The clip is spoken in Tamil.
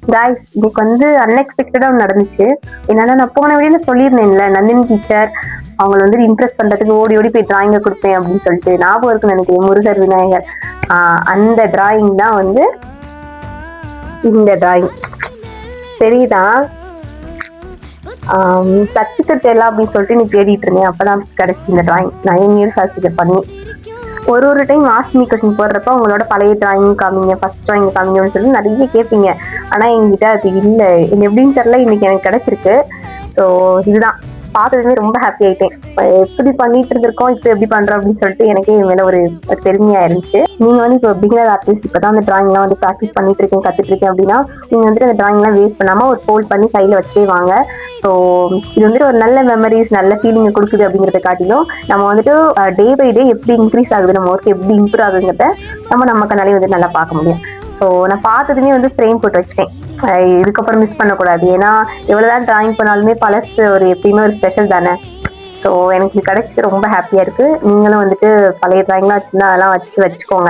காய்ஸ் இன்னைக்கு வந்து அன்எக்ஸ்பெக்டடா நடந்துச்சு. என்னன்னா நான் போன வீடியோல சொல்லியிருந்தேன்ல நந்தினி டீச்சர் அவங்கள வந்து இம்ப்ரெஸ் பண்றதுக்கு ஓடி ஓடி போய் டிராயிங்க கொடுப்பேன் அப்படின்னு சொல்லிட்டு ஞாபகம் இருக்குன்னு நினைக்கிறேன். முருகர் விநாயகர் அந்த டிராயிங் தான் வந்து இந்த டிராயிங் தெரியுதா? சர்டிஃபிகேட் எல்லாம் அப்படின்னு சொல்லிட்டு நீ தேடிட்டு இருந்தேன். அப்பதான் கிடைச்சி இந்த டிராயிங் 9 இயர்ஸ் ஆச்சு இதை பண்ணி. ஒரு டைம் ஆஸ்க் மீ கொஸ்டின் போடுறப்ப உங்களோட பழைய டிராயிங் காமிங்க, ஃபர்ஸ்ட் டிராயிங் காமிங்க அப்படின்னு சொல்லி நிறைய கேட்பீங்க. ஆனா என்கிட்ட அது இல்லை, எப்படின்னு தெரியல. இன்னைக்கு எனக்கு கிடைச்சிருக்கு. ஸோ இதுதான் பார்த்ததுமே ரொம்ப ஹாப்பி ஆயிட்டேன். எப்படி பண்ணிட்டு இருந்திருக்கோம், இப்போ எப்படி பண்றோம் அப்படின்னு சொல்லிட்டு எனக்கே என் மேல ஒரு பெருமையா இருந்துச்சு. நீங்க வந்து இப்போ பிகினர் ஆர்டிஸ்ட், இப்பதான் அந்த டிராயிங்லாம் வந்து ப்ராக்டிஸ் பண்ணிட்டு இருக்கேன், கத்துட்டு இருக்கேன் அப்படின்னா நீங்க வந்துட்டு அந்த டிராயிங்லாம் வேஸ்ட் பண்ணாம ஒரு ஃபோல்ட் பண்ணி கையில வச்சுட்டே வாங்க. ஸோ இது வந்துட்டு ஒரு நல்ல மெமரிஸ், நல்ல ஃபீலிங்கை கொடுக்குது அப்படிங்கிறத காட்டிலும் நம்ம வந்துட்டு டே பை டே எப்படி இன்க்ரீஸ் ஆகுது, நம்ம ஒர்க் எப்படி இம்ப்ரூவ் ஆகுதுங்கிறத நம்ம கண்ணாலே வந்து நல்லா பார்க்க முடியும். ஸோ நான் பார்த்ததுமே வந்து ஃப்ரேம் போட்டு வச்சுட்டேன். இதுக்கப்புறம் மிஸ் பண்ணக்கூடாது. ஏன்னா எவ்வளோதான் டிராயிங் பண்ணாலுமே பழசு ஒரு எப்பயுமே ஒரு ஸ்பெஷல் தானே. ஸோ எனக்கு கிடைச்சது ரொம்ப ஹாப்பியாக இருக்குது. நீங்களும் வந்துட்டு பழைய டிராயிங்லாம் வச்சுருந்தா அதெல்லாம் வச்சுக்கோங்க.